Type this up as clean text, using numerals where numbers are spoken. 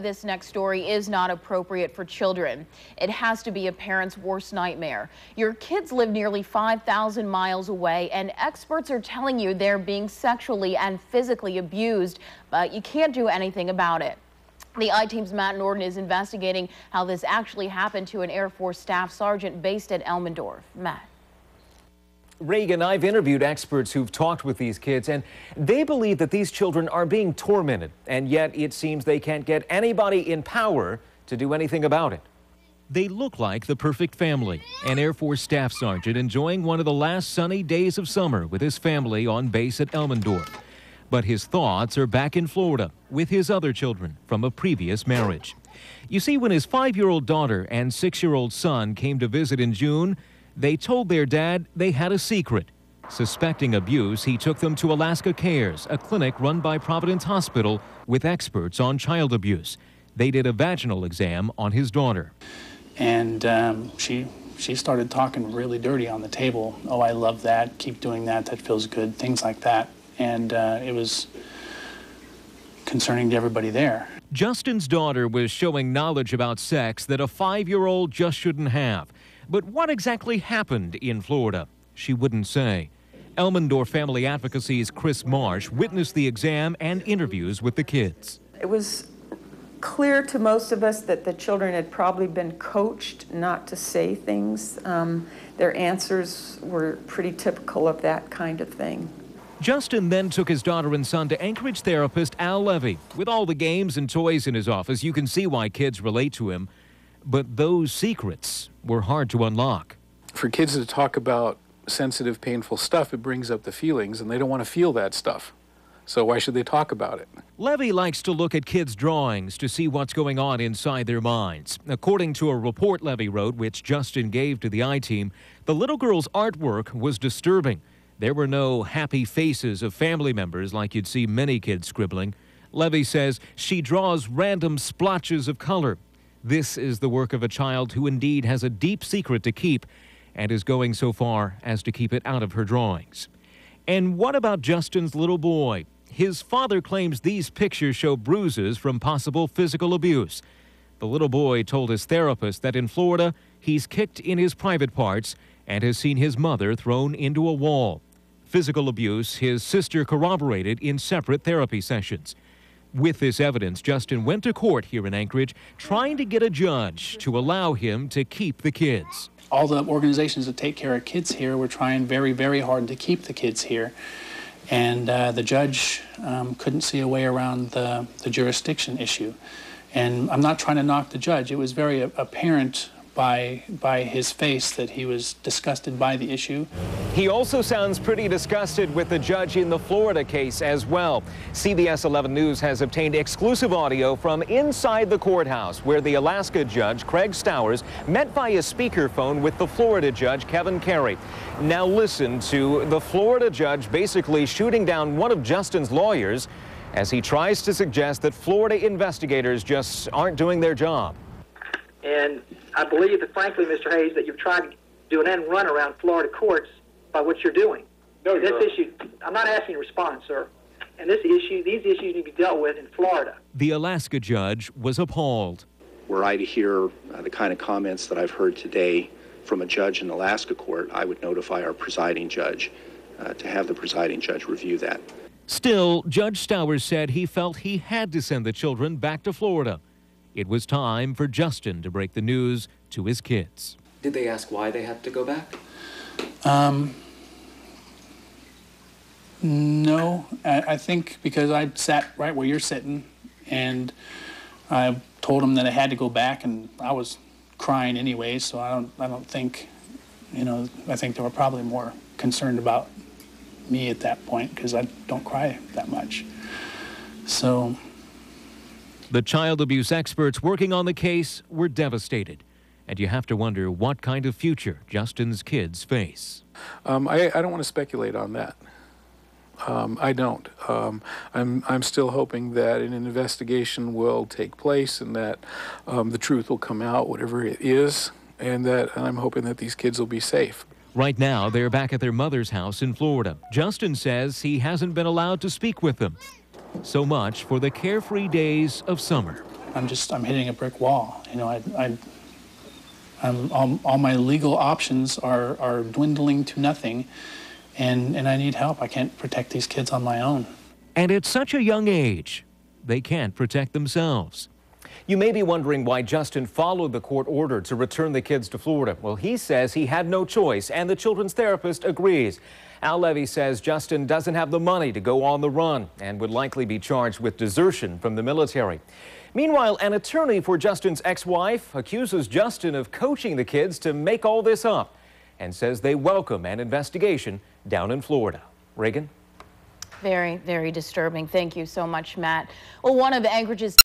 this next story is not appropriate for children. It has to be a parent's worst nightmare. Your kids live nearly 5,000 miles away, and experts are telling you they're being sexually and physically abused, but you can't do anything about it. The I-Team's Matt Norton is investigating how this actually happened to an Air Force staff sergeant based at Elmendorf. Matt. Reagan, I've interviewed experts who've talked with these kids, and they believe that these children are being tormented, and yet it seems they can't get anybody in power to do anything about it. They look like the perfect family. An Air Force staff sergeant enjoying one of the last sunny days of summer with his family on base at Elmendorf. But his thoughts are back in Florida with his other children from a previous marriage. You see, when his 5-year-old daughter and 6-year-old son came to visit in June, they told their dad they had a secret. Suspecting abuse, he took them to Alaska Cares, a clinic run by Providence Hospital with experts on child abuse. They did a vaginal exam on his daughter. And she started talking really dirty on the table. Oh, I love that. Keep doing that. That feels good. Things like that. And it was concerning to everybody there. Justin's daughter was showing knowledge about sex that a 5-year-old just shouldn't have. But what exactly happened in Florida? She wouldn't say. Elmendorf Family Advocacy's Chris Marsh witnessed the exam and interviews with the kids. It was clear to most of us that the children had probably been coached not to say things. Their answers were pretty typical of that kind of thing. Justin then took his daughter and son to Anchorage therapist Al Levy. With all the games and toys in his office, you can see why kids relate to him. But those secrets were hard to unlock. For kids to talk about sensitive, painful stuff, it brings up the feelings, and they don't want to feel that stuff. So why should they talk about it? Levy likes to look at kids' drawings to see what's going on inside their minds. According to a report Levy wrote, which Justin gave to the I-Team, the little girl's artwork was disturbing. There were no happy faces of family members like you'd see many kids scribbling. Levy says she draws random splotches of color. This is the work of a child who indeed has a deep secret to keep and is going so far as to keep it out of her drawings. And what about Justin's little boy? His father claims these pictures show bruises from possible physical abuse. The little boy told his therapist that in Florida, he's kicked in his private parts and has seen his mother thrown into a wall. Physical abuse his sister corroborated in separate therapy sessions. With this evidence, Justin went to court here in Anchorage trying to get a judge to allow him to keep the kids. All the organizations that take care of kids here were trying very, very hard to keep the kids here. And the judge couldn't see a way around the jurisdiction issue. And I'm not trying to knock the judge. It was very apparent by his face that he was disgusted by the issue. He also sounds pretty disgusted with the judge in the Florida case as well. CBS 11 News has obtained exclusive audio from inside the courthouse where the Alaska judge, Craig Stowers, met via speakerphone with the Florida judge, Kevin Carey. Now listen to the Florida judge basically shooting down one of Justin's lawyers as he tries to suggest that Florida investigators just aren't doing their job. And I believe that, frankly, Mr. Hayes, that you've tried to do an end run around Florida courts by what you're doing. No, this issue, I'm not asking you to respond, sir. And these issues need to be dealt with in Florida. The Alaska judge was appalled. Were I to hear the kind of comments that I've heard today from a judge in Alaska court, I would notify our presiding judge to have the presiding judge review that. Still, Judge Stowers said he felt he had to send the children back to Florida. It was time for Justin to break the news to his kids. Did they ask why they had to go back? No, I think because I sat right where you're sitting, and I told them that I had to go back, and I was crying anyway. So I don't think, I think they were probably more concerned about me at that point because I don't cry that much. So. The child abuse experts working on the case were devastated. And you have to wonder what kind of future Justin's kids face. I don't want to speculate on that. I don't. I'm still hoping that an investigation will take place and that the truth will come out, whatever it is, and I'm hoping that these kids will be safe. Right now, they're back at their mother's house in Florida. Justin says he hasn't been allowed to speak with them. So much for the carefree days of summer. I'm hitting a brick wall. You know, all my legal options are dwindling to nothing, and I need help. I can't protect these kids on my own. And at such a young age, they can't protect themselves. You may be wondering why Justin followed the court order to return the kids to Florida. Well, he says he had no choice, and the children's therapist agrees. Al Levy says Justin doesn't have the money to go on the run and would likely be charged with desertion from the military. Meanwhile, an attorney for Justin's ex-wife accuses Justin of coaching the kids to make all this up and says they welcome an investigation down in Florida. Reagan? Very, very disturbing. Thank you so much, Matt. Well, one of Anchorage's